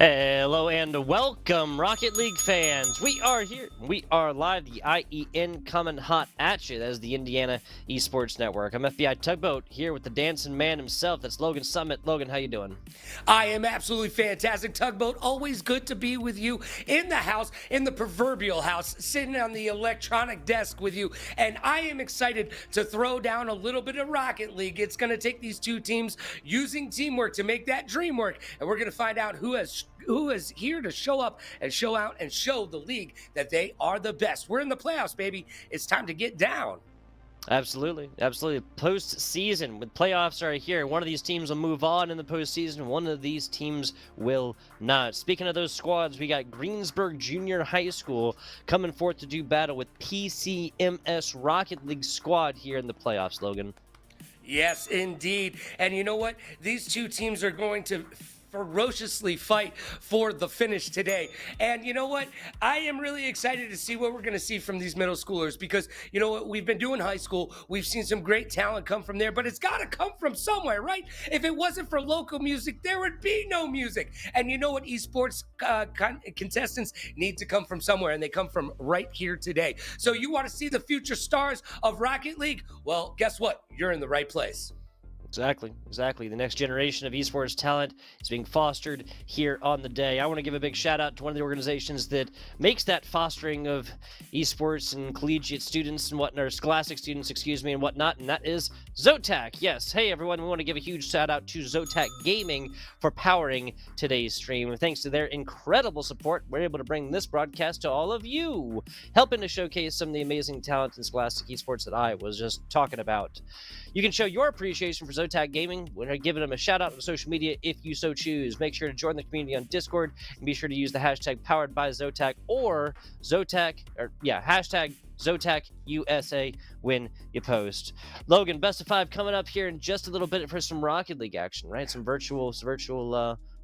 Hello and welcome, Rocket League fans. We are here. We are live. The IEN coming hot at you. That is the Indiana Esports Network. I'm FBI Tugboat here with the dancing man himself. That's Logan Summit. Logan, how you doing? I am absolutely fantastic, Tugboat. Always good to be with you in the house, in the proverbial house, sitting on the electronic desk with you. And I am excited to throw down a little bit of Rocket League. It's going to take these two teams using teamwork to make that dream work. And we're going to find out who is here to show up and show out and show the league that they are the best. We're in the playoffs, baby. It's time to get down. Absolutely. Postseason with playoffs are here. One of these teams will move on in the postseason. One of these teams will not. Speaking of those squads, we got Greensburg Junior High School coming forth to do battle with PCMS Rocket League squad here in the playoffs, Logan. Yes, indeed. And you know what? These two teams are going to ferociously fight for the finish today. And you know what? I am really excited to see what we're going to see from these middle schoolers because, you know what? We've been doing high school. We've seen some great talent come from there, but it's got to come from somewhere, right? If it wasn't for local music, there would be no music. And you know what? Esports contestants need to come from somewhere, and they come from right here today. So you want to see the future stars of Rocket League? Well, guess what? You're in the right place. Exactly. The next generation of esports talent is being fostered here on the day. I want to give a big shout out to one of the organizations that makes that fostering of esports and collegiate students and whatnot, or scholastic students, and whatnot, and that is Zotac. Yes, hey everyone, we want to give a huge shout out to Zotac Gaming for powering today's stream. Thanks to their incredible support, we're able to bring this broadcast to all of you, helping to showcase some of the amazing talent in scholastic esports that I was just talking about. You can show your appreciation for Zotac Gaming when giving them a shout out on social media if you so choose. Make sure to join the community on Discord and be sure to use the hashtag powered by Zotac or hashtag Zotac USA when you post. Logan, best of 5 coming up here in just a little bit for some Rocket League action, right? Some virtual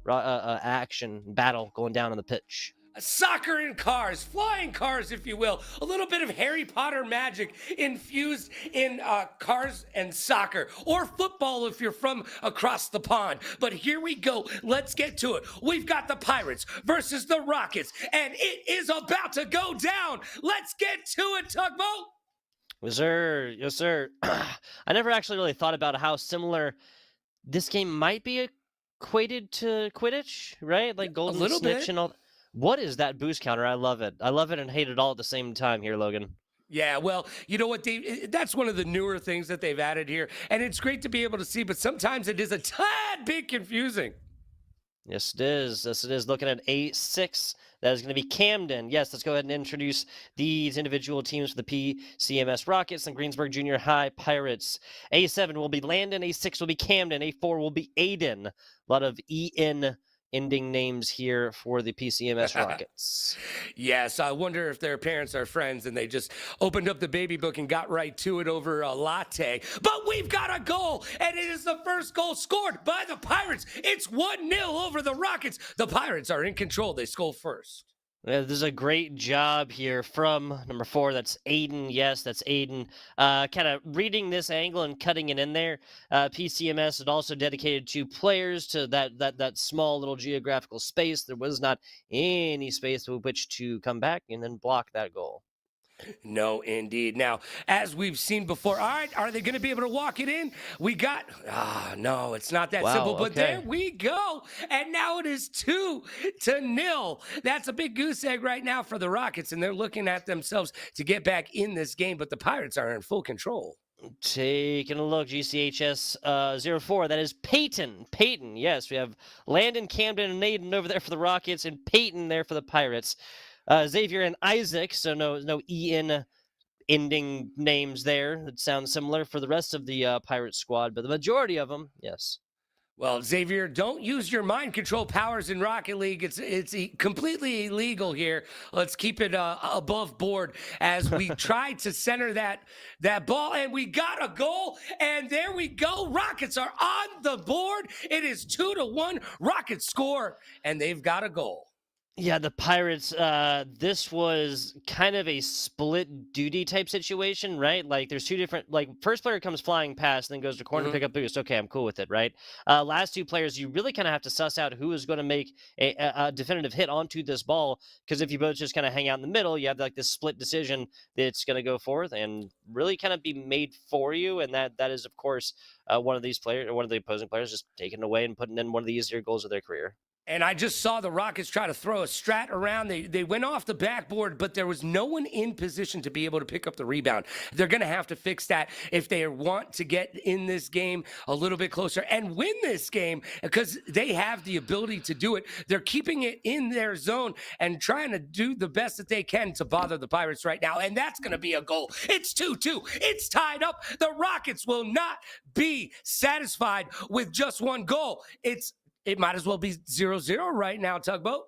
action battle going down on the pitch. Soccer in cars, flying cars, if you will. A little bit of Harry Potter magic infused in cars and soccer, or football if you're from across the pond. But here we go. Let's get to it. We've got the Pirates versus the Rockets, and it is about to go down. Let's get to it, Tugboat. Yes, sir. I never actually really thought about how similar this game might be equated to Quidditch, right? Like Golden Snitch and all. What is that boost counter? I love it. I love it and hate it all at the same time here, Logan. Yeah, well, you know what, Dave? That's one of the newer things that they've added here, and it's great to be able to see, but sometimes it is a tad bit confusing. Yes, it is. Looking at A6, that is going to be Camden. Yes, let's go ahead and introduce these individual teams for the PCMS Rockets and Greensburg Junior High Pirates. A7 will be Landon. A6 will be Camden. A4 will be Aiden. A lot of EN ending names here for the PCMS Rockets. Yes, I wonder if their parents are friends and they just opened up the baby book and got right to it over a latte. But we've got a goal, and it is the first goal scored by the Pirates. It's 1-0 over the Rockets. The Pirates are in control. They score first. Yeah, this is a great job here from number 4. That's Aiden. Yes, that's Aiden. Kind of reading this angle and cutting it in there. PCMS is also dedicated to players to that small little geographical space. There was not any space with which to come back and then block that goal. No, indeed. Now, as we've seen before, all right, are they going to be able to walk it in? No, it's not that simple, but there we go. And now it is 2-0. That's a big goose egg right now for the Rockets, and they're looking at themselves to get back in this game, but the Pirates are in full control. Taking a look, GCHS 04, that is Peyton. Yes, we have Landon, Camden, and Aiden over there for the Rockets, and Peyton there for the Pirates. Xavier and Isaac, so no EN ending names there. That sounds similar for the rest of the Pirate squad, but the majority of them, yes. Well, Xavier, don't use your mind control powers in Rocket League. It's completely illegal here. Let's keep it above board as we try to center that ball, and we got a goal, and there we go. Rockets are on the board. It is 2-1. Rockets score, and they've got a goal. Yeah, the Pirates, this was kind of a split duty type situation, right? Like there's two different like first player comes flying past, then goes to corner to Mhm. pick up boost. Okay, I'm cool with it, right? Last two players, you really kind of have to suss out who is going to make a definitive hit onto this ball. Because if you both just kind of hang out in the middle, you have like this split decision that's going to go forth and really kind of be made for you. And that is, of course, one of these players, or one of the opposing players, just taking it away and putting in one of the easier goals of their career. And I just saw the Rockets try to throw a strat around. They went off the backboard, but there was no one in position to be able to pick up the rebound. They're going to have to fix that if they want to get in this game a little bit closer and win this game, because they have the ability to do it. They're keeping it in their zone and trying to do the best that they can to bother the Pirates right now. And that's going to be a goal. It's 2-2. It's tied up. The Rockets will not be satisfied with just one goal. It might as well be 0-0 right now, Tugboat.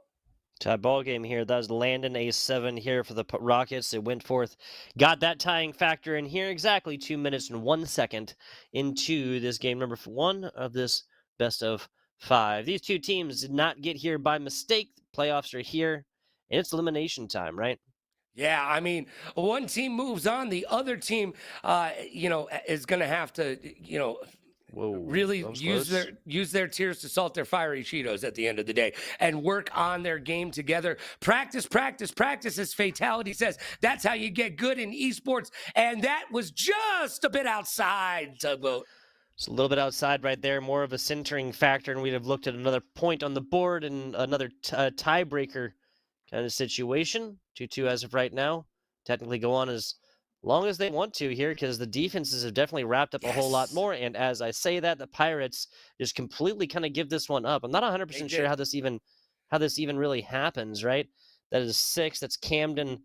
Tie ball game here. That was Landon A7 here for the Rockets. It went forth, got that tying factor in here. Exactly 2 minutes and 1 second into this game number one of this best of five. These two teams did not get here by mistake. Playoffs are here, and it's elimination time, right? Yeah, I mean, one team moves on, the other team, is going to have to, Whoa, really that was use close. their tears to salt their fiery Cheetos at the end of the day and work on their game together. Practice, practice, practice, as Fatality says. That's how you get good in esports. And that was just a bit outside, Tugboat. It's a little bit outside right there, more of a centering factor, and we'd have looked at another point on the board and another tiebreaker kind of situation. 2-2 as of right now. Technically go on as long as they want to here because the defenses have definitely wrapped up a whole lot Yes, more. And as I say that, the Pirates just completely kind of give this one up. I'm not they 100% sure did. how this even really happens, right? That is 6. That's Camden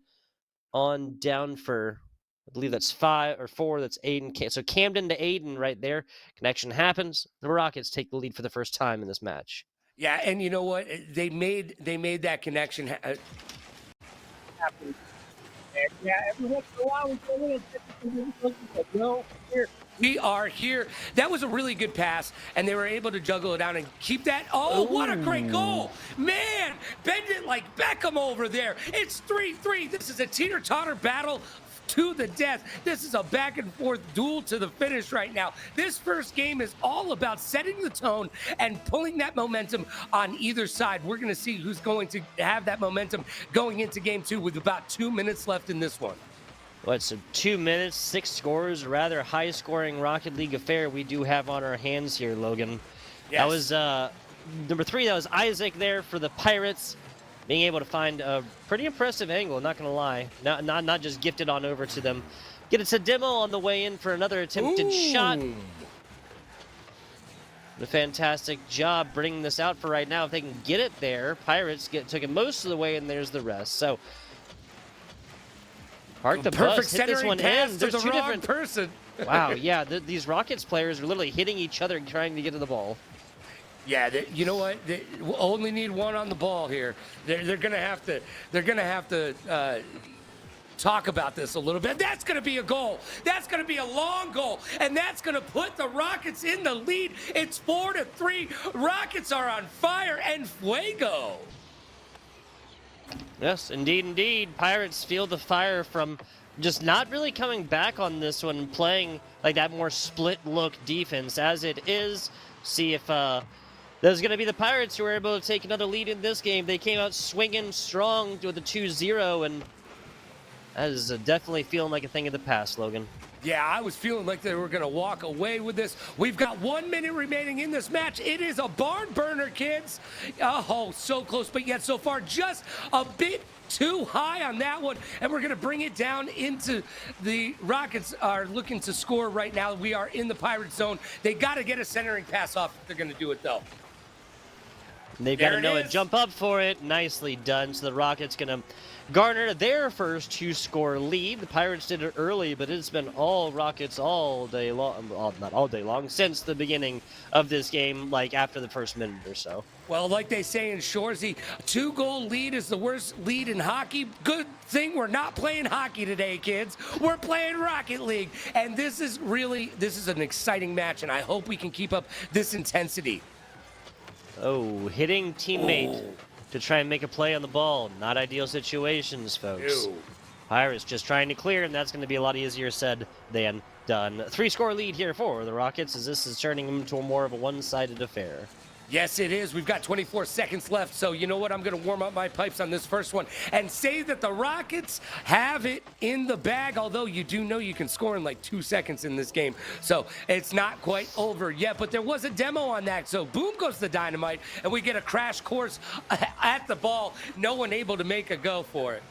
on down for I believe that's 5 or 4. That's Aiden. So Camden to Aiden right there. Connection happens. The Rockets take the lead for the first time in this match. Yeah, and you know what? They made that connection happen. And yeah, every once in a while we go in and technical difficulties, but no, here. We are here. That was a really good pass, and they were able to juggle it out and keep that. Oh, what a great Ooh. goal! Man, bend it like Beckham over there. It's 3-3. This is a teeter-totter battle to the death. This is a back and forth duel to the finish right now. This first game is all about setting the tone and pulling that momentum on either side. We're going to see who's going to have that momentum going into game two with about 2 minutes left in this one. What, so 2 minutes, 6 scores, a rather high scoring Rocket League affair we do have on our hands here, Logan. Yes. That was number 3, that was Isaac there for the Pirates. Being able to find a pretty impressive angle, not gonna lie. Not just gifted on over to them. Get it to Demo on the way in for another attempted shot. Ooh. A fantastic job bringing this out for right now. If they can get it there, Pirates took it most of the way, and there's the rest. So park the Perfect bus, hit this centering one pass in. to There's the two wrong different. person. Wow, yeah, these Rockets players are literally hitting each other trying to get to the ball. Yeah, you know what? They only need one on the ball here. They're gonna have to. They're gonna have to talk about this a little bit. That's gonna be a goal. That's gonna be a long goal, and that's gonna put the Rockets in the lead. It's 4-3. Rockets are on fire and fuego. Yes, indeed, indeed. Pirates feel the fire from just not really coming back on this one, playing like that more split look defense as it is. See if there's going to be the Pirates who are able to take another lead in this game. They came out swinging strong with a 2-0, and that is definitely feeling like a thing of the past, Logan. Yeah, I was feeling like they were going to walk away with this. We've got 1 minute remaining in this match. It is a barn burner, kids. Oh, so close, but yet so far just a bit too high on that one. And we're going to bring it down into the Rockets are looking to score right now. We are in the Pirate zone. They got to get a centering pass off if they're going to do it, though. They've got to There it know it, is. jump up for it. Nicely done. So the Rockets going to garner their first 2-score lead. The Pirates did it early, but it's been all Rockets all day long. Well, not all day long, since the beginning of this game, like after the first minute or so. Well, like they say in Shorzy, 2-goal lead is the worst lead in hockey. Good thing we're not playing hockey today, kids. We're playing Rocket League. And this is an exciting match, and I hope we can keep up this intensity. Oh, hitting teammate to try and make a play on the ball. Not ideal situations, folks. Ew. Pirates just trying to clear, and that's going to be a lot easier said than done. 3-score lead here for the Rockets, as this is turning into a more of a one-sided affair. Yes, it is. We've got 24 seconds left, so you know what? I'm going to warm up my pipes on this first one and say that the Rockets have it in the bag, although you do know you can score in like 2 seconds in this game, so it's not quite over yet, but there was a demo on that, so boom goes the dynamite, and we get a crash course at the ball. No one able to make a go for it.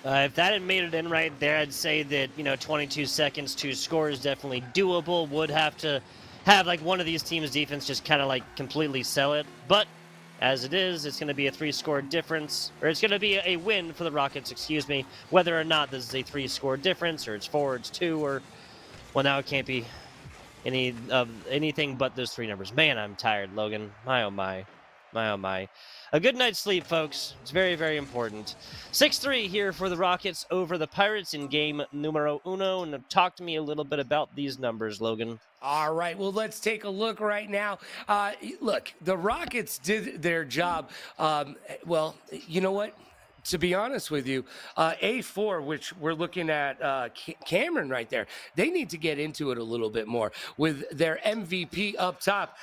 If that had made it in right there, I'd say that, 22 seconds to score is definitely doable. Would have to have like one of these teams' defense just kind of like completely sell it. But as it is, it's going to be a 3-score difference, or it's going to be a win for the Rockets, excuse me, whether or not this is a 3-score difference, or it's 4, it's 2, or, well, now it can't be anything but those 3 numbers. Man, I'm tired, Logan. My, oh my. My, oh my. A good night's sleep, folks. It's very, very important. 6-3 here for the Rockets over the Pirates in game numero uno. And talk to me a little bit about these numbers, Logan. All right, well, let's take a look right now. Look, the Rockets did their job. Well, you know what? To be honest with you, A4, which we're looking at Cameron right there, they need to get into it a little bit more with their MVP up top.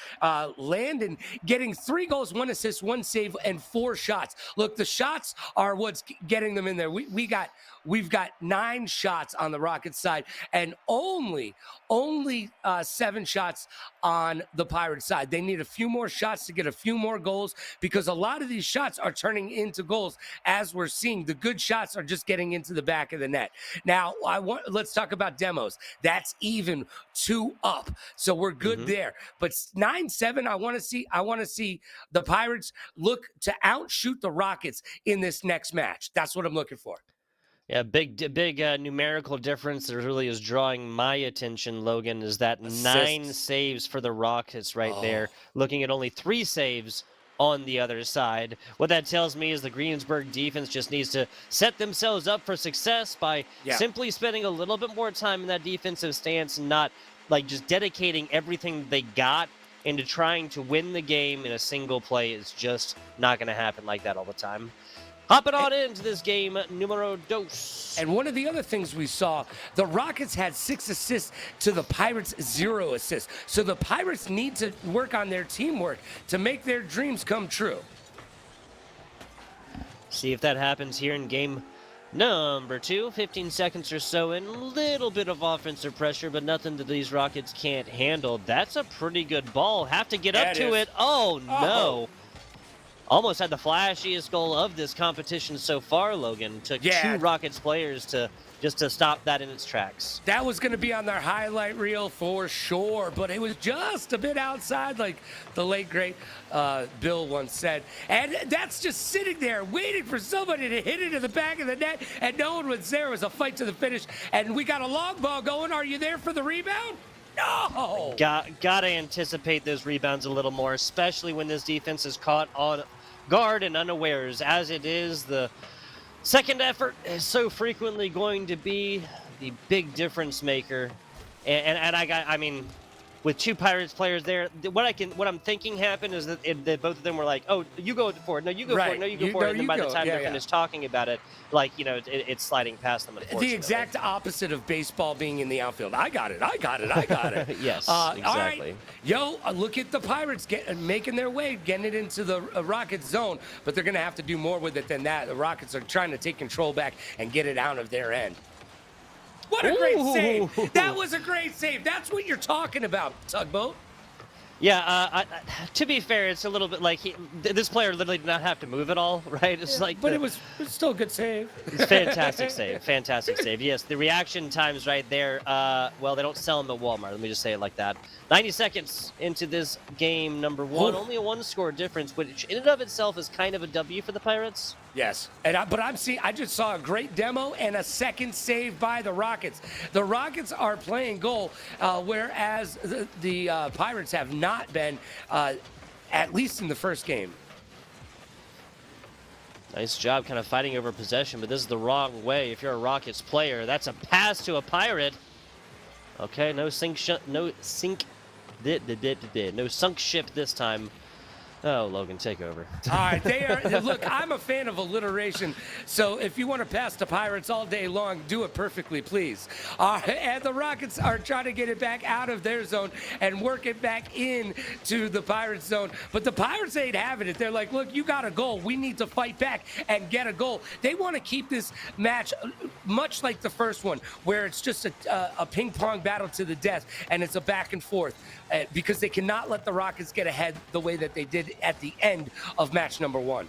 Landon getting 3 goals, 1 assist, 1 save, and 4 shots. Look, the shots are what's getting them in there. We've got 9 shots on the Rockets side and only 7 shots on the Pirates side. They need a few more shots to get a few more goals because a lot of these shots are turning into goals. As we're seeing, the good shots are just getting into the back of the net. Now, let's talk about demos. That's even 2 up. So we're good there. But 9-7, I want to see the Pirates look to outshoot the Rockets in this next match. That's what I'm looking for. Yeah, big numerical difference that really is drawing my attention, Logan, is that Assists. 9 saves for the Rockets right there, looking at only 3 saves on the other side. What that tells me is the Greensburg defense just needs to set themselves up for success by simply spending a little bit more time in that defensive stance and not like just dedicating everything they got into trying to win the game in a single play. Is just not going to happen like that all the time. Hopping on into this game, numero dos. And one of the other things we saw, the Rockets had 6 assists to the Pirates' 0 assists. So the Pirates need to work on their teamwork to make their dreams come true. See if that happens here in game number 2. 15 seconds or so in. A little bit of offensive pressure, but nothing that these Rockets can't handle. That's a pretty good ball. Have to get up to it. Oh, no. Almost had the flashiest goal of this competition so far, Logan. Took 2 Rockets players to stop that in its tracks. That was going to be on their highlight reel for sure, but it was just a bit outside, like the late, great Bill once said. And that's just sitting there waiting for somebody to hit it in the back of the net, and no one was there. It was a fight to the finish, and we got a long ball going. Are you there for the rebound? No! Gotta anticipate those rebounds a little more, especially when this defense is caught on guard and unawares. As it is, the second effort is so frequently going to be the big difference maker. And I mean, with 2 Pirates players there, what I'm thinking happened is that both of them were like, "Oh, you go for it. No, you go for it. No, you go for it." And then by the time they're finished talking about it, like, it's sliding past them. The exact opposite of baseball being in the outfield. I got it. Yes, exactly. All right. Yo, look at the Pirates making their way, getting it into the Rockets zone, but they're going to have to do more with it than that. The Rockets are trying to take control back and get it out of their end. What a great save. That was a great save. That's what you're talking about, Tugboat. Yeah, to be fair, it's a little bit like this player literally did not have to move at all, right? It's but it was still a good save. It's fantastic save, fantastic save. Yes, the reaction times right there, well, they don't sell them at Walmart. Let me just say it like that. 90 seconds into this game, number 1, only a 1-score difference, which in and of itself is kind of a W for the Pirates. Yes, but I just saw a great demo and a second save by the Rockets. The Rockets are playing goal, whereas the Pirates have not been, at least in the first game. Nice job kind of fighting over possession, but this is the wrong way. If you're a Rockets player, that's a pass to a Pirate. Okay, no sunk ship this time Oh, Logan, take over. All right, they are. Look, I'm a fan of alliteration, so if you want to pass the Pirates all day long, do it perfectly, please. And the Rockets are trying to get it back out of their zone and work it back in to the Pirates zone. But the Pirates ain't having it. They're like, look, you got a goal. We need to fight back and get a goal. They want to keep this match much like the first one, where it's just a ping pong battle to the death, and it's a back and forth because they cannot let the Rockets get ahead the way that they did at the end of match number 1.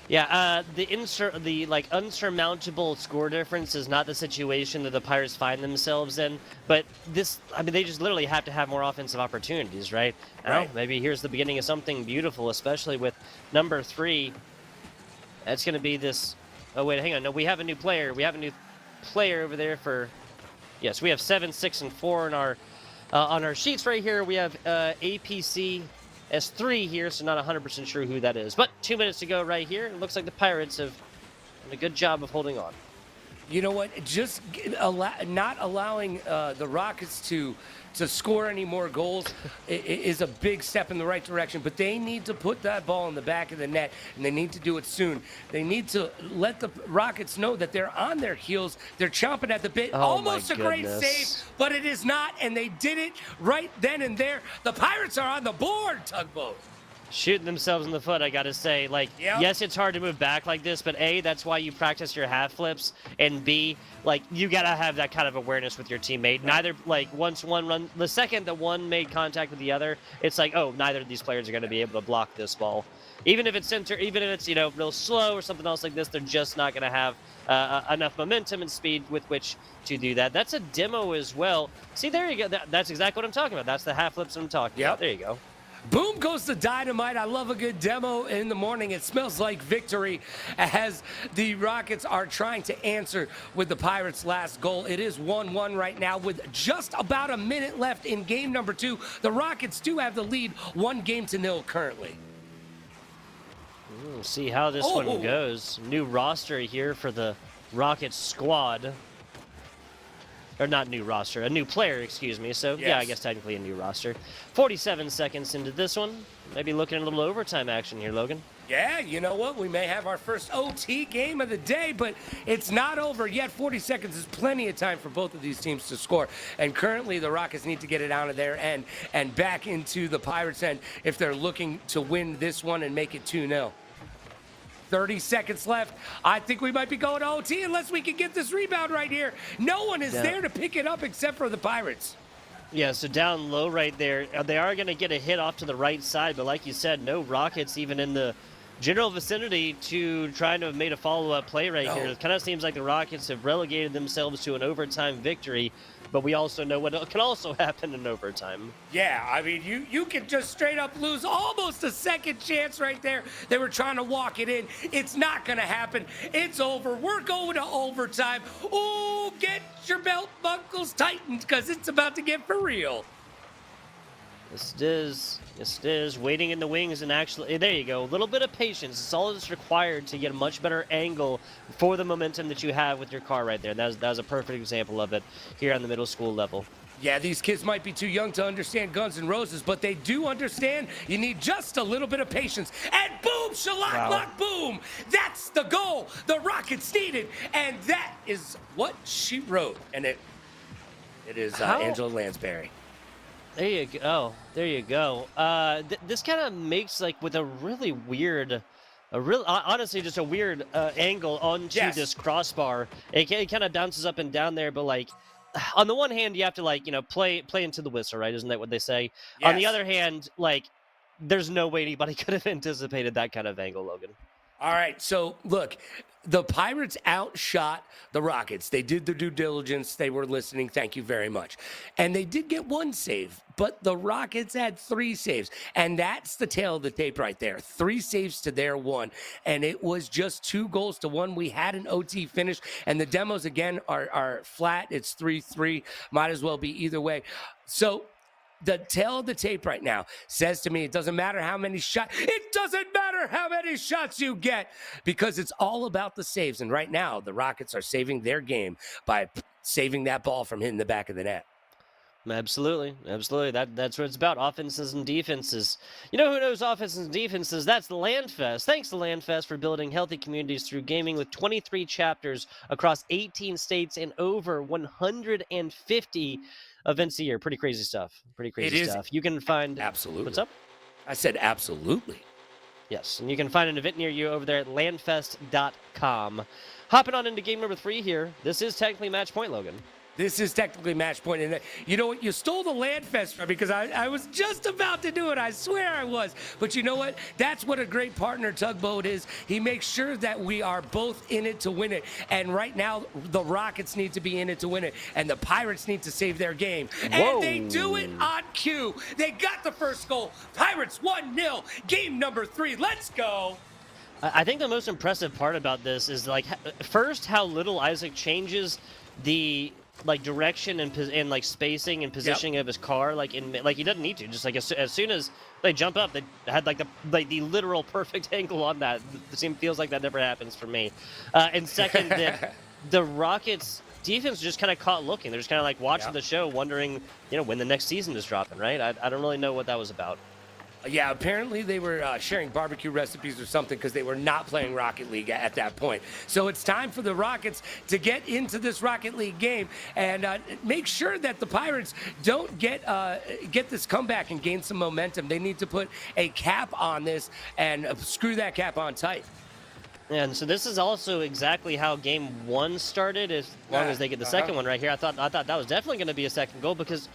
Yeah, the like unsurmountable score difference is not the situation that the Pirates find themselves in. But this, I mean, they just literally have to have more offensive opportunities, right? Right. Maybe here's the beginning of something beautiful, especially with number 3. That's going to be this. Oh wait, hang on. No, we have a new player. We have a new player over there for. Yes, we have 7, 6, and 4 on our sheets right here. We have APC. S3 here, so not 100% sure who that is. But 2 minutes to go right here. It looks like the Pirates have done a good job of holding on. You know what? Just not allowing the Rockets to score any more goals is a big step in the right direction. But they need to put that ball in the back of the net, and they need to do it soon. They need to let the Rockets know that they're on their heels. They're chomping at the bit. Oh, Almost a great goodness. save, but it is not, and they did it right then and there. The Pirates are on the board, Tugboat. Shooting themselves in the foot, I gotta say. Like, Yep. yes, it's hard to move back like this, but A, that's why you practice your half flips, and B, like, you gotta have that kind of awareness with your teammate. Neither, like, once one run, the second that one made contact with the other, it's like, oh, neither of these players are gonna be able to block this ball. Even if it's even if it's, real slow or something else like this, they're just not gonna have enough momentum and speed with which to do that. That's a demo as well. See, there you go. That's exactly what I'm talking about. That's the half flips I'm talking about. There you go. Boom goes the dynamite. I love a good demo in the morning. It smells like victory as the Rockets are trying to answer with the Pirates' last goal. It is 1-1 right now with just about a minute left in game number 2. The Rockets do have the lead 1-0 currently. We'll see how this one goes. New roster here for the Rockets squad. Or not new roster, a new player, excuse me. So, yeah, I guess technically a new roster. 47 seconds into this one. Maybe looking at a little overtime action here, Logan. Yeah, you know what? We may have our first OT game of the day, but it's not over yet. 40 seconds is plenty of time for both of these teams to score. And currently, the Rockets need to get it out of their end and back into the Pirates' end if they're looking to win this one and make it 2-0. 30 seconds left. I think we might be going to OT unless we can get this rebound right here. No one is there to pick it up except for the Pirates. Yeah, so down low right there. They are going to get a hit off to the right side, but like you said, no Rockets even in the general vicinity to trying to have made a follow-up play right here. It kind of seems like the Rockets have relegated themselves to an overtime victory, but we also know what can also happen in overtime. Yeah, I mean, you can just straight up lose almost a second chance right there. They were trying to walk it in. It's not going to happen. It's over. We're going to overtime. Oh, get your belt buckles tightened because it's about to get for real. Yes, it is. Yes, it is. Waiting in the wings and actually, there you go. A little bit of patience. It's all that's required to get a much better angle for the momentum that you have with your car right there. That was a perfect example of it here on the middle school level. Yeah, these kids might be too young to understand Guns N' Roses, but they do understand you need just a little bit of patience. And boom, shalak, lock, boom. That's the goal the Rockets needed. And that is what she wrote. And it is Angela Lansbury. There you go. Oh, there you go. This kind of makes like with a really weird, honestly, just a weird angle onto this crossbar. It kind of bounces up and down there, but like on the one hand, you have to like play into the whistle, right? Isn't that what they say? Yes. On the other hand, like there's no way anybody could have anticipated that kind of angle, Logan. All right, so look, the Pirates outshot the Rockets. They did their due diligence. They were listening. Thank you very much. And they did get one save, but the Rockets had 3 saves. And that's the tail of the tape right there. 3 saves to their 1. And it was just 2 goals to 1. We had an OT finish. And the demos, again, are flat. It's 3-3. Might as well be either way. So the tail of the tape right now says to me, it doesn't matter how many shots. It doesn't matter how many shots you get because it's all about the saves. And right now, the Rockets are saving their game by saving that ball from hitting the back of the net. Absolutely, absolutely. That's what it's about. Offenses and defenses. You know who knows offenses and defenses? That's the Landfest. Thanks to Landfest for building healthy communities through gaming with 23 chapters across 18 states and over 150 events a year. Pretty crazy stuff. Pretty It crazy is stuff. You can find what's absolutely. up? I said absolutely. Yes, and you can find an event near you over there at landfest.com. Hopping on into game number 3 here. This is technically match point, Logan. This is technically match point. And you know what? You stole the land fest from me because I was just about to do it. I swear I was. But you know what? That's what a great partner Tugboat is. He makes sure that we are both in it to win it. And right now, the Rockets need to be in it to win it. And the Pirates need to save their game. Whoa. And they do it on cue. They got the first goal. Pirates 1-0. Game number 3. Let's go. I think the most impressive part about this is, like, first, how little Isaac changes the direction and like spacing and positioning of his car, like he doesn't need to. Just like as soon as they jump up, they had the literal perfect angle on that. It feels like that never happens for me. And second, that the Rockets defense just kind of caught looking. They're just kind of like watching the show, wondering, when the next season is dropping. Right? I don't really know what that was about. Yeah, apparently they were sharing barbecue recipes or something because they were not playing Rocket League at that point. So it's time for the Rockets to get into this Rocket League game and make sure that the Pirates don't get this comeback and gain some momentum. They need to put a cap on this and screw that cap on tight. And so this is also exactly how game 1 started, as long as they get the second one right here. I thought that was definitely going to be a second goal because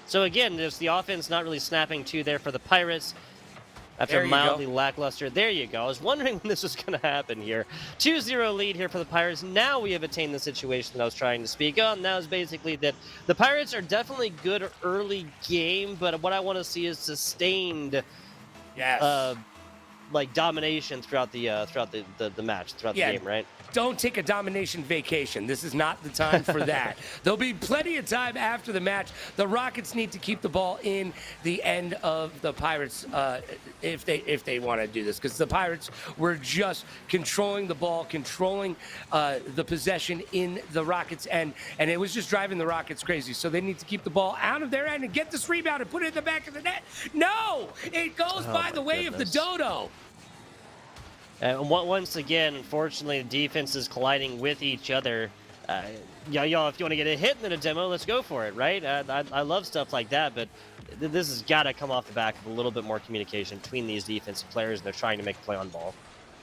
So again, there's the offense not really snapping to there for the Pirates after mildly lackluster. There you go. I was wondering when this was going to happen here. 2-0 lead here for the Pirates. Now we have attained the situation that I was trying to speak on. Now is basically that the Pirates are definitely good early game, but what I want to see is sustained domination throughout the match, throughout the game, right? Don't take a domination vacation. This is not the time for that. There'll be plenty of time after the match. The Rockets need to keep the ball in the end of the Pirates if they want to do this, because the Pirates were just controlling the ball, controlling the possession in the Rockets' end, and it was just driving the Rockets crazy. So they need to keep the ball out of their end and get this rebound and put it in the back of the net. No! It goes by the way of the dodo. And once again, unfortunately, the defense is colliding with each other. Y'all, if you want to get a hit in a demo, let's go for it, right? I love stuff like that, but this has got to come off the back of a little bit more communication between these defensive players, and they're trying to make a play on ball.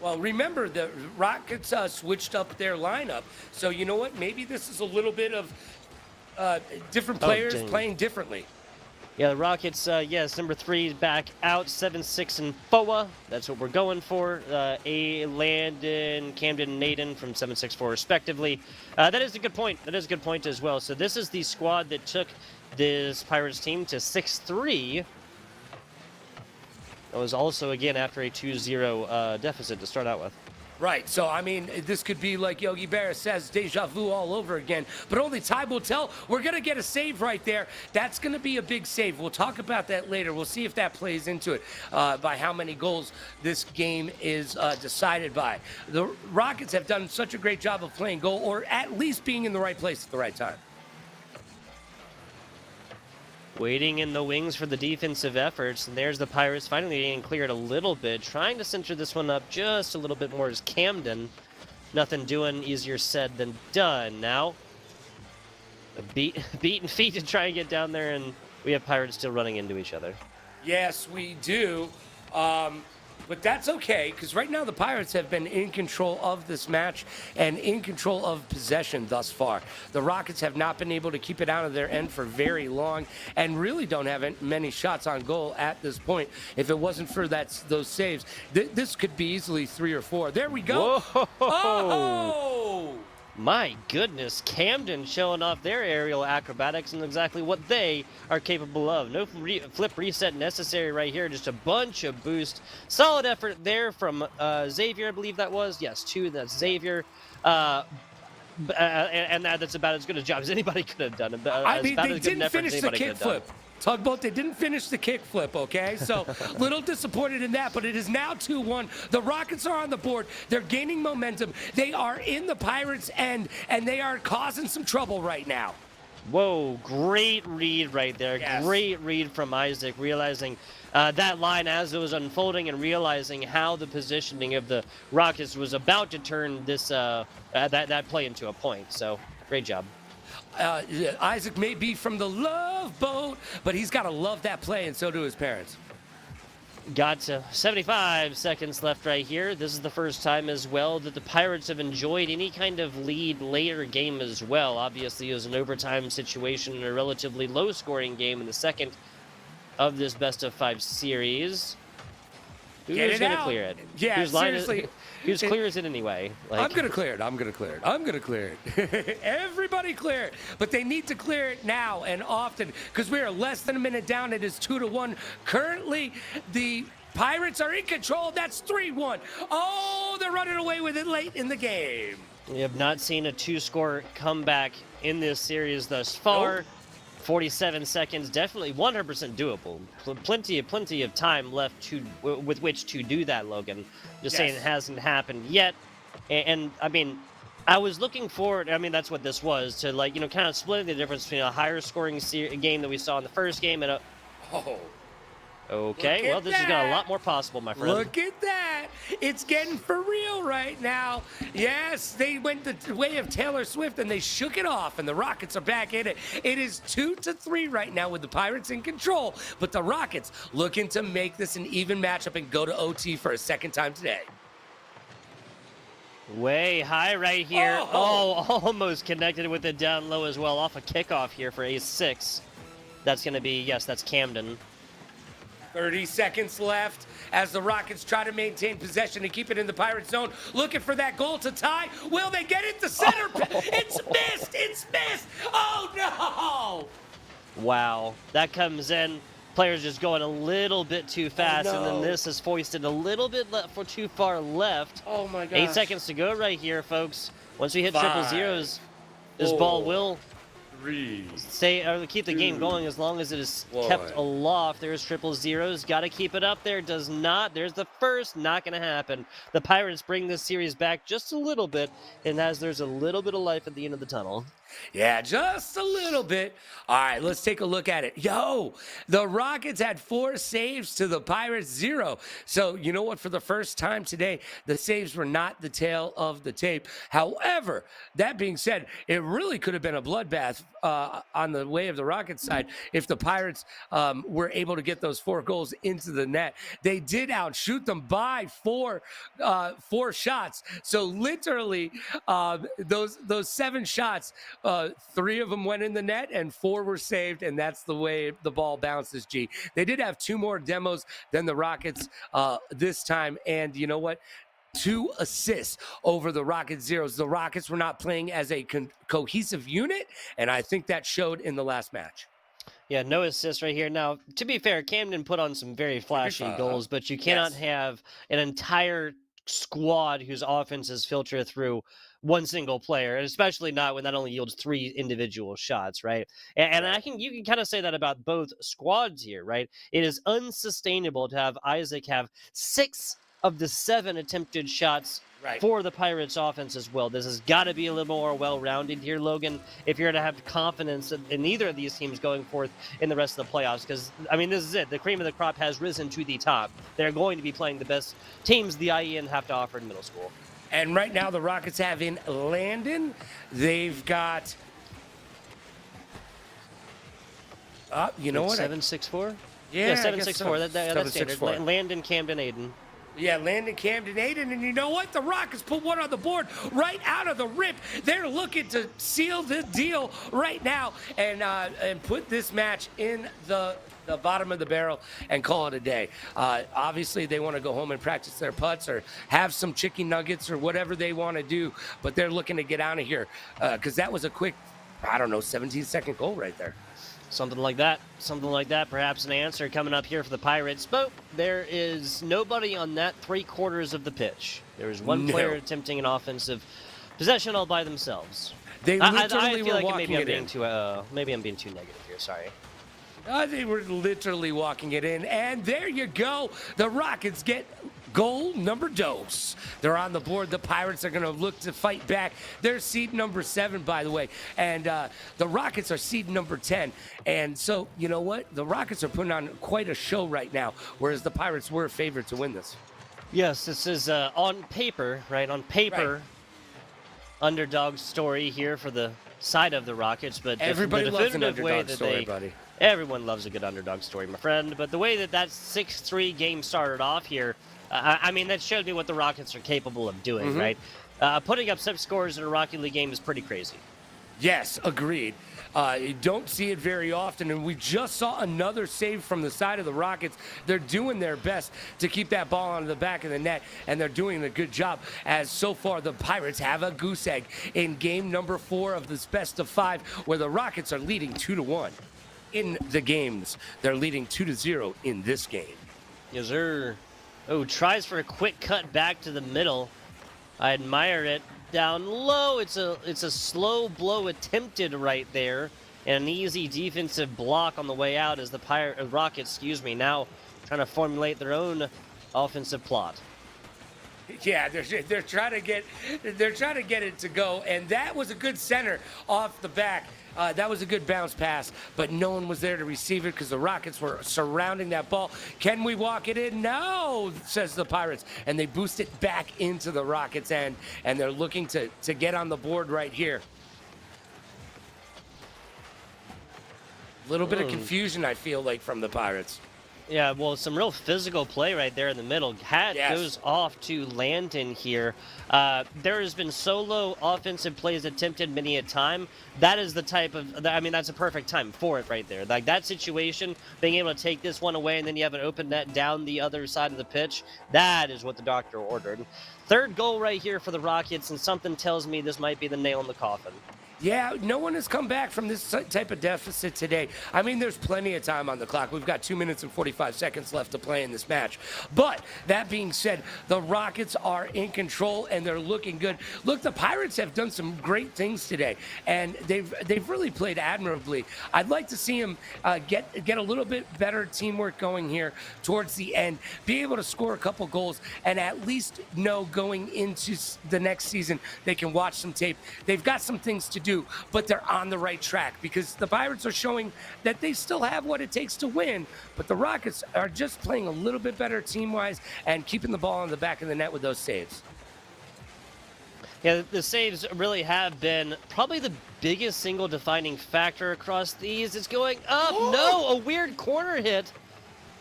Well, remember, the Rockets switched up their lineup, so you know what? Maybe this is a little bit of different players playing differently. Yeah, the Rockets, yes, number 3 back out, 7-6 and FOA. That's what we're going for. Landon, Camden, and Naden from 7-6-4 respectively. That is a good point. That is a good point as well. So this is the squad that took this Pirates team to 6-3. That was also, again, after a 2-0 deficit to start out with. Right, so I mean, this could be like Yogi Berra says, deja vu all over again, but only time will tell. We're going to get a save right there. That's going to be a big save. We'll talk about that later. We'll see if that plays into it, by how many goals this game is decided by. The Rockets have done such a great job of playing goal, or at least being in the right place at the right time. Waiting in the wings for the defensive efforts, and there's the Pirates finally getting cleared a little bit, trying to center this one up just a little bit more as Camden. Nothing doing, easier said than done. Now, beaten feet to try and get down there, and we have Pirates still running into each other. Yes, we do. But that's okay, because right now the Pirates have been in control of this match and in control of possession thus far. The Rockets have not been able to keep it out of their end for very long and really don't have many shots on goal at this point. If it wasn't for those saves, this could be easily 3 or 4. There we go. Whoa. Oh! My goodness, Camden showing off their aerial acrobatics and exactly what they are capable of. No flip reset necessary right here, just a bunch of boost. Solid effort there from Xavier, I believe that was. Yes, 2, that's Xavier. And that's about as good a job as anybody could have done. I mean, they didn't finish the kickflip. Tugboat, they didn't finish the kickflip, okay? So, little disappointed in that, but it is now 2-1. The Rockets are on the board. They're gaining momentum. They are in the Pirates' end, and they are causing some trouble right now. Whoa, great read right there. Yes. Great read from Isaac, realizing that line as it was unfolding and realizing how the positioning of the Rockets was about to turn this that play into a point. So, great job. Yeah, Isaac may be from the Love Boat, but he's got to love that play, and so do his parents. Got 75 seconds left right here. This is the first time as well that the Pirates have enjoyed any kind of lead later game as well. Obviously, it was an overtime situation in a relatively low-scoring game in the second of this best-of-5 series. Who's going to clear it? Yeah, seriously. Who's clears it anyway? I'm going to clear it. I'm going to clear it. I'm going to clear it. Everybody clear it. But they need to clear it now and often because we are less than a minute down. It is 2-1. Currently, the Pirates are in control. That's 3-1. Oh, they're running away with it late in the game. We have not seen a two-score comeback in this series thus far. Nope. 47 seconds, definitely 100% doable. Plenty of time left with which to do that, Logan. Just saying it hasn't happened yet. And I mean, I was looking forward. I mean, that's what this was to kind of splitting the difference between a higher scoring game that we saw in the first game and a. Oh. Okay, well, this has got a lot more possible, my friend. Look at that. It's getting for real right now. Yes, they went the way of Taylor Swift, and they shook it off, and the Rockets are back in it. It is 2-3 right now with the Pirates in control, but the Rockets looking to make this an even matchup and go to OT for a second time today. Way high right here. Oh, almost connected with it down low as well. Off a kickoff here for ace 6. That's going to be, yes, that's Camden. 30 seconds left as the Rockets try to maintain possession and keep it in the Pirate zone. Looking for that goal to tie. Will they get it? The center. It's missed. It's missed. Oh, no. Wow. That comes in. Players just going a little bit too fast, and then this is foisted a little bit too far left. Oh, my gosh. 8 seconds to go right here, folks. Once we hit 5, triple zeros, this ball will 3, keep the game going as long as it is kept aloft. There's triple zeros. Got to keep it up there. Does not. There's the first. Not going to happen. The Pirates bring this series back just a little bit, and there's a little bit of life at the end of the tunnel. Yeah, just a little bit. All right, let's take a look at it. Yo, the Rockets had 4 saves to the Pirates 0. So, you know what? For the first time today, the saves were not the tail of the tape. However, that being said, it really could have been a bloodbath on the way of the Rockets side if the Pirates were able to get those 4 goals into the net. They did outshoot them by 4 shots. So literally, those 7 shots, 3 of them went in the net and 4 were saved, and that's the way the ball bounces, G. They did have 2 more demos than the Rockets this time, and you know what? 2 assists over the Rockets zeros. The Rockets were not playing as a cohesive unit, and I think that showed in the last match. Yeah, no assists right here. Now, to be fair, Camden put on some very flashy goals, but you cannot have an entire squad whose offenses filter through one single player, and especially not when that only yields 3 individual shots, right? And you can kind of say that about both squads here, right? It is unsustainable to have Isaac have 6 of the 7 attempted shots for the Pirates offense as well. This has got to be a little more well-rounded here, Logan, if you're to have confidence in either of these teams going forth in the rest of the playoffs. Because, I mean, this is it. The cream of the crop has risen to the top. They're going to be playing the best teams the IEN have to offer in middle school. And right now, the Rockets have in Landon. They've got... you know what? 7-6-4? Yeah, 7-6-4. That's standard. Landon, Camden, Aiden. Yeah, Landon, Camden, Aiden, and you know what? The Rockets put one on the board right out of the rip. They're looking to seal the deal right now and put this match in the bottom of the barrel and call it a day. Obviously, they want to go home and practice their putts or have some chicken nuggets or whatever they want to do, but they're looking to get out of here because that was a quick, 17-second goal right there. Something like that. Perhaps an answer coming up here for the Pirates. But there is nobody on that 3/4 of the pitch. There is one player attempting an offensive possession all by themselves. They literally I feel were like walking maybe it in. Maybe I'm being too negative here. Sorry. They were literally walking it in. And there you go. The Rockets get Goal number dos. They're on the board. The Pirates are going to look to fight back. They're seed number 7, by the way. And the Rockets are seed number 10. And so, you know what? The Rockets are putting on quite a show right now, whereas the Pirates were favored to win this. Yes, this is on paper, right? On paper, Right. Underdog story here for the side of the Rockets, but Everybody the loves an definitive way underdog that story, buddy. everyone loves a good underdog story, my friend. But the way that 6-3 game started off here, I mean, that showed me what the Rockets are capable of doing, right? Putting up 6 scores in a Rocket League game is pretty crazy. Yes, agreed. You don't see it very often, and we just saw another save from the side of the Rockets. They're doing their best to keep that ball on the back of the net, and they're doing a good job, as so far the Pirates have a goose egg in game number 4 of this best of 5, where the Rockets are leading 2-1 in the games. They're leading 2-0 in this game. Yes, sir. Oh, tries for a quick cut back to the middle. I admire it. Down low, it's a slow blow attempted right there, and an easy defensive block on the way out as the Rockets, now trying to formulate their own offensive plot. Yeah, they're trying to get it to go, and that was a good center off the back. That was a good bounce pass, but no one was there to receive it because the Rockets were surrounding that ball. Can we walk it in? No, says the Pirates, and they boost it back into the Rockets' end, and they're looking to get on the board right here. A little bit of confusion, I feel like, from the Pirates. Yeah, well, some real physical play right there in the middle. Hat goes off to Landon here. There has been solo offensive plays attempted many a time. That is the type of, I mean, that's a perfect time for it right there. Like that situation, being able to take this one away and then you have an open net down the other side of the pitch, that is what the doctor ordered. Third goal right here for the Rockets, and something tells me this might be the nail in the coffin. Yeah, no one has come back from this type of deficit today. I mean, there's plenty of time on the clock. We've got 2 minutes and 45 seconds left to play in this match. But that being said, the Rockets are in control and they're looking good. Look, the Pirates have done some great things today, and they've really played admirably. I'd like to see them get a little bit better teamwork going here towards the end, be able to score a couple goals, and at least know going into the next season they can watch some tape. They've got some things to do, but they're on the right track because the Pirates are showing that they still have what it takes to win, but the Rockets are just playing a little bit better team-wise and keeping the ball on the back of the net with those saves. Yeah, the saves really have been probably the biggest single defining factor across these. It's going up. Whoa! No, a weird corner hit.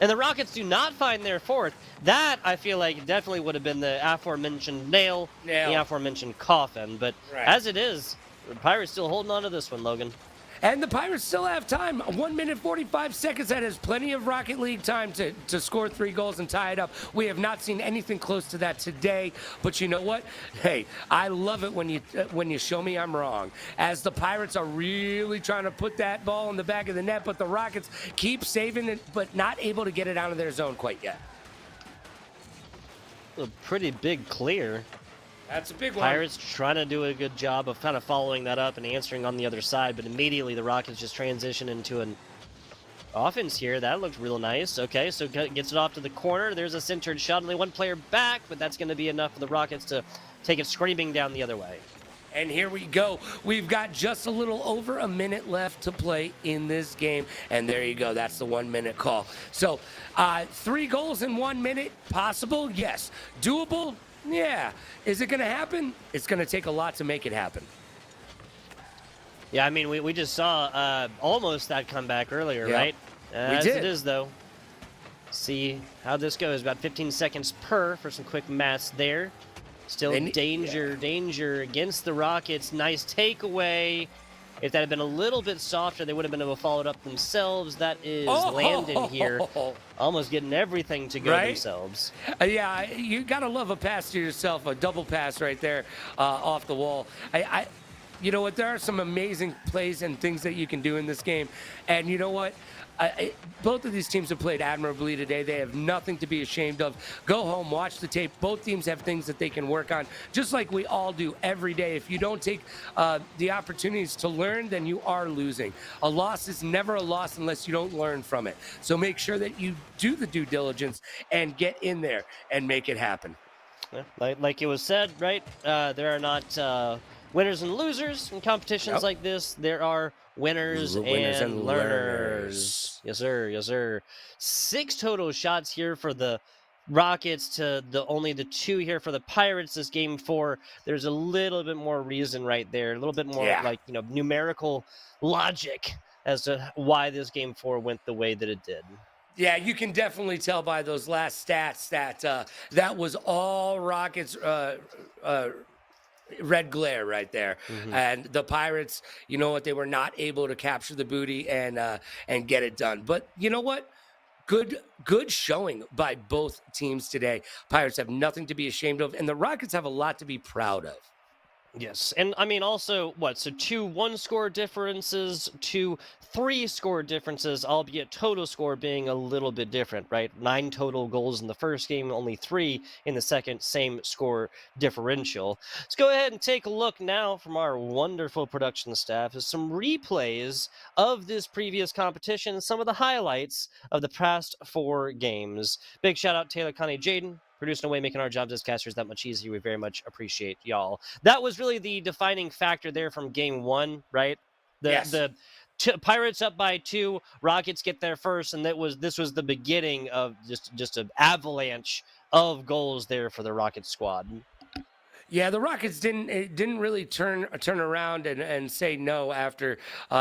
And the Rockets do not find their fourth. That, I feel like, definitely would have been the aforementioned nail. The aforementioned coffin. But as it is, the Pirates still holding on to this one, Logan. And the Pirates still have time. 1 minute, 45 seconds. That is plenty of Rocket League time to score 3 goals and tie it up. We have not seen anything close to that today. But you know what? Hey, I love it when you show me I'm wrong. As the Pirates are really trying to put that ball in the back of the net, but the Rockets keep saving it, but not able to get it out of their zone quite yet. A pretty big clear. That's a big one. Pirates trying to do a good job of kind of following that up and answering on the other side, but immediately the Rockets just transition into an offense here. That looked real nice. Okay, so gets it off to the corner. There's a centered shot. Only one player back, but that's going to be enough for the Rockets to take it screaming down the other way. And here we go. We've got just a little over a minute left to play in this game. And there you go. That's the 1 minute call. So 3 goals in 1 minute. Possible? Yes. Doable? Yeah. Is it going to happen? It's going to take a lot to make it happen. Yeah, I mean, we just saw almost that comeback earlier, right? As we did. It is, though. See how this goes. About 15 seconds per for some quick maths there. Still danger against the Rockets. Nice takeaway. If that had been a little bit softer, they would have been able to follow it up themselves. That is Landon here, almost getting everything to go themselves. Yeah, you got to love a pass to yourself, a double pass right there off the wall. you know what? There are some amazing plays and things that you can do in this game. And you know what? Both of these teams have played admirably today. They have nothing to be ashamed of. Go home, watch the tape. Both teams have things that they can work on, just like we all do every day. If you don't take the opportunities to learn, then you are losing. A loss is never a loss unless you don't learn from it. So make sure that you do the due diligence and get in there and make it happen. Yeah, like it was said, right? There are not winners and losers in competitions Yep. like this. There are winners, Winners and and learners. Yes, sir. Yes, sir. 6 total shots here for the Rockets to only the 2 here for the Pirates this game 4. There's a little bit more reason right there, a little bit more Yeah. numerical logic as to why this game 4 went the way that it did. Yeah, you can definitely tell by those last stats that that was all Rockets red glare right there. Mm-hmm. And the Pirates, you know what, they were not able to capture the booty and get it done. But you know what? Good showing by both teams today. Pirates have nothing to be ashamed of, and the Rockets have a lot to be proud of. Yes, and I mean also so 2 1-score differences, 2 3-score differences, albeit total score being a little bit different, right? 9 total goals in the first game, only 3 in the second, same score differential. Let's go ahead and take a look now from our wonderful production staff as some replays of this previous competition, some of the highlights of the past 4 games. Big shout out Taylor, Connie, Jaden, producing away, making our jobs as casters that much easier. We very much appreciate y'all. That was really the defining factor there from game 1, right? Yes. Pirates up by 2, Rockets get there first, and this was the beginning of just an avalanche of goals there for the Rocket squad. Yeah, the Rockets didn't really turn around and say no after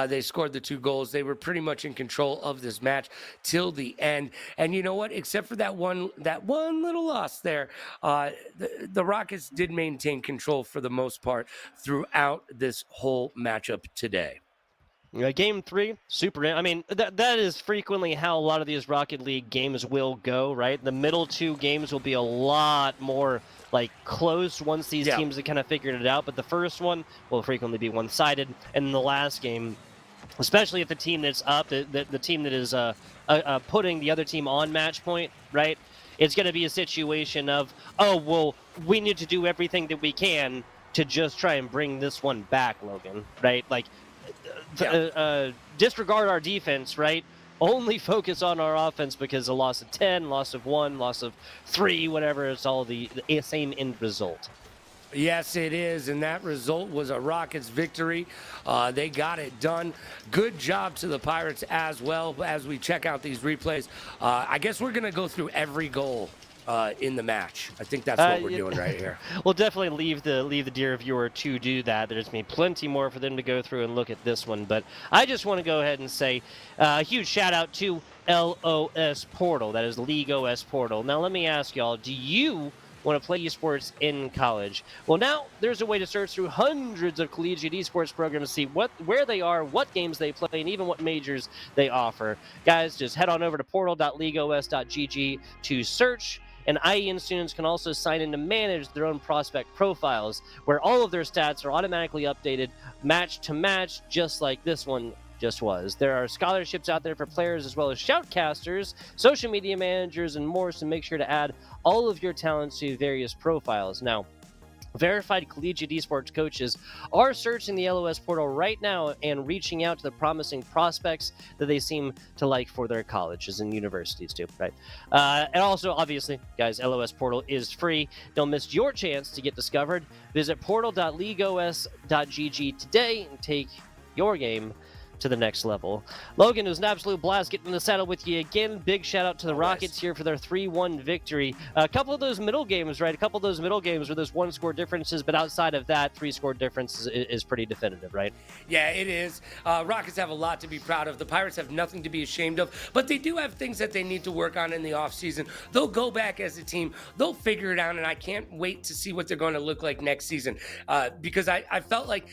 they scored the 2 goals. They were pretty much in control of this match till the end. And you know what? Except for that one little loss there, the Rockets did maintain control for the most part throughout this whole matchup today. Game 3, super. I mean, that is frequently how a lot of these Rocket League games will go, right? The middle 2 games will be a lot more close once these teams have kind of figured it out. But the first one will frequently be one-sided, and the last game, especially if the team that's up, the team that is putting the other team on match point, right? It's going to be a situation of, oh, well, we need to do everything that we can to just try and bring this one back, Logan, right? Disregard our defense, right? Only focus on our offense because a loss of 10, loss of 1, loss of 3, whatever, it's all the same end result. Yes, it is, and that result was a Rockets victory. They got it done. Good job to the Pirates as well. As we check out these replays, I guess we're going to go through every goal in the match. I think that's what we're doing right here. We'll definitely leave the dear viewer to do that. There's going to be plenty more for them to go through and look at this one, but I just want to go ahead and say a huge shout out to LOS Portal. That is League OS Portal. Now let me ask y'all, do you want to play esports in college? Well, now there's a way to search through hundreds of collegiate esports programs to see where they are, what games they play, and even what majors they offer. Guys, just head on over to portal.leagueos.gg to search. And IEN students can also sign in to manage their own prospect profiles, where all of their stats are automatically updated match to match, just like this one just was. There are scholarships out there for players as well as shoutcasters, social media managers, and more, so make sure to add all of your talents to various profiles. Now, verified collegiate esports coaches are searching the LOS portal right now and reaching out to the promising prospects that they seem to like for their colleges and universities too, right? And also, obviously, guys, LOS portal is free. Don't miss your chance to get discovered. Visit portal.leagueos.gg today and take your game to the next level. Logan, it was an absolute blast getting in the saddle with you again. Big shout out to the Rockets here for their 3-1 victory. A couple of those middle games, right? A couple of those middle games where there's 1-score differences, but outside of that, 3-score difference is pretty definitive, right? Yeah, it is. Rockets have a lot to be proud of. The Pirates have nothing to be ashamed of, but they do have things that they need to work on in the offseason. They'll go back as a team. They'll figure it out, and I can't wait to see what they're going to look like next season because I felt like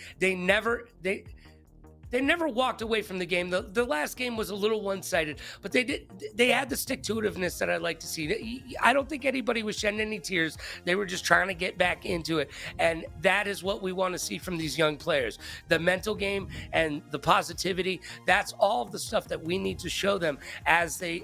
they never walked away from the game. The last game was a little one-sided, but they had the stick-to-itiveness that I like to see. I don't think anybody was shedding any tears. They were just trying to get back into it, and that is what we want to see from these young players. The mental game and the positivity, that's all of the stuff that we need to show them as they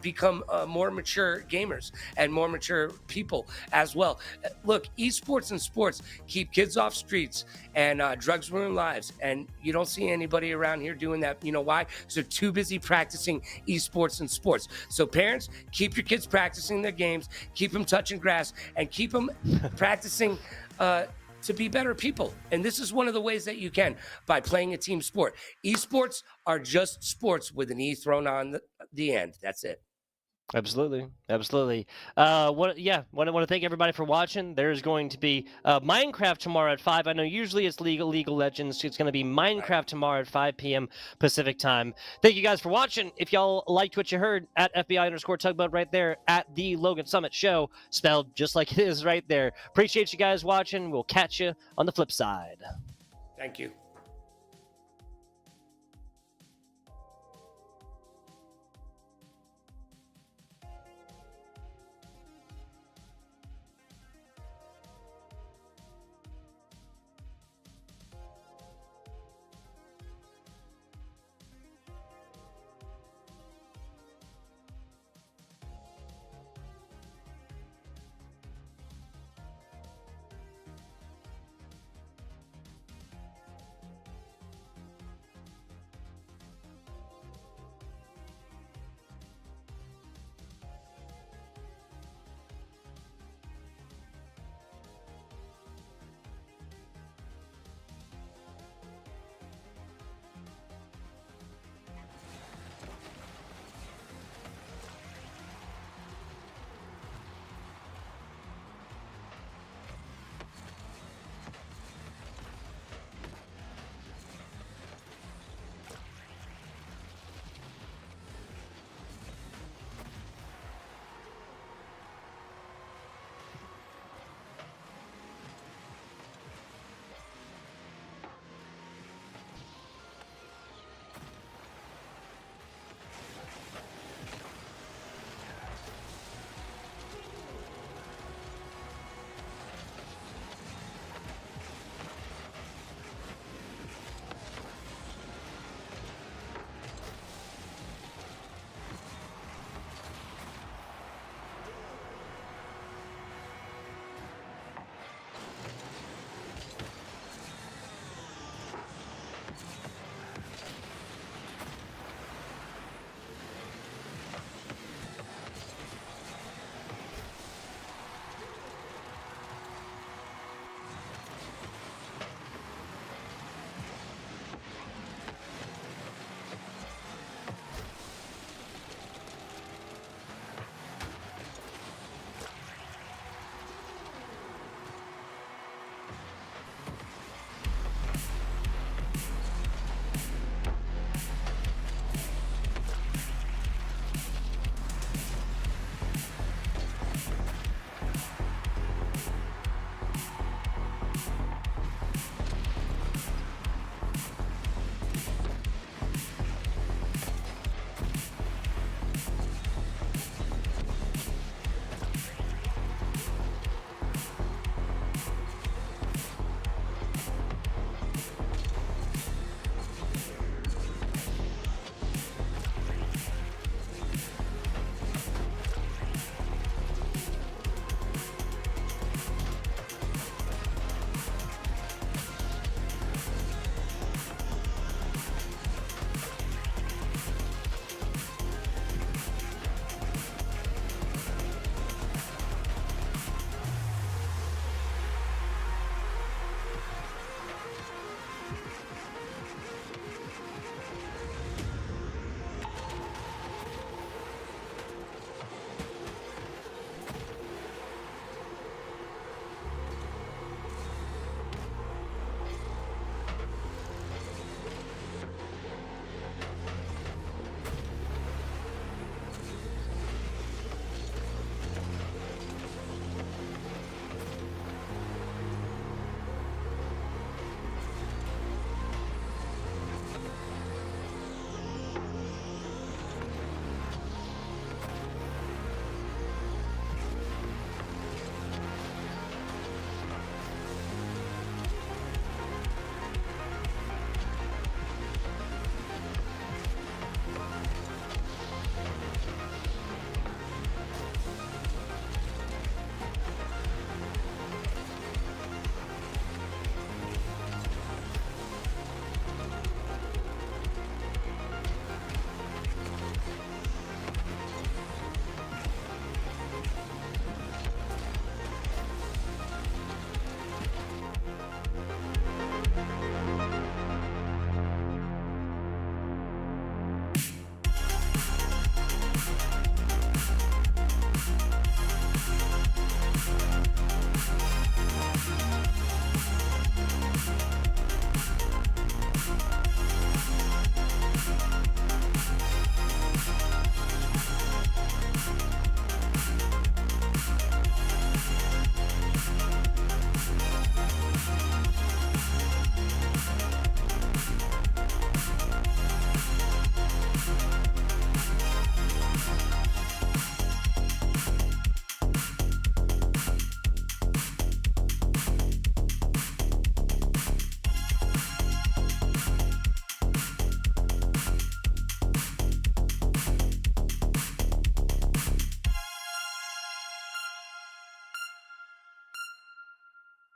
become more mature gamers and more mature people as well. Look, esports and sports keep kids off streets, and drugs ruin lives. And you don't see anybody around here doing that. You know why? Because they're too busy practicing esports and sports. So parents, keep your kids practicing their games, keep them touching grass, and keep them practicing to be better people. And this is one of the ways that you can, by playing a team sport. Esports are just sports with an E thrown on the end. That's it. Absolutely, absolutely. Want to thank everybody for watching. There's going to be Minecraft tomorrow at 5. I know usually it's League of Legends. It's going to be Minecraft tomorrow at 5 p.m. Pacific time. Thank you guys for watching. If y'all liked what you heard, at FBI_Tugboat right there, at the Logan Summit Show, spelled just like it is right there. Appreciate you guys watching. We'll catch you on the flip side. Thank you.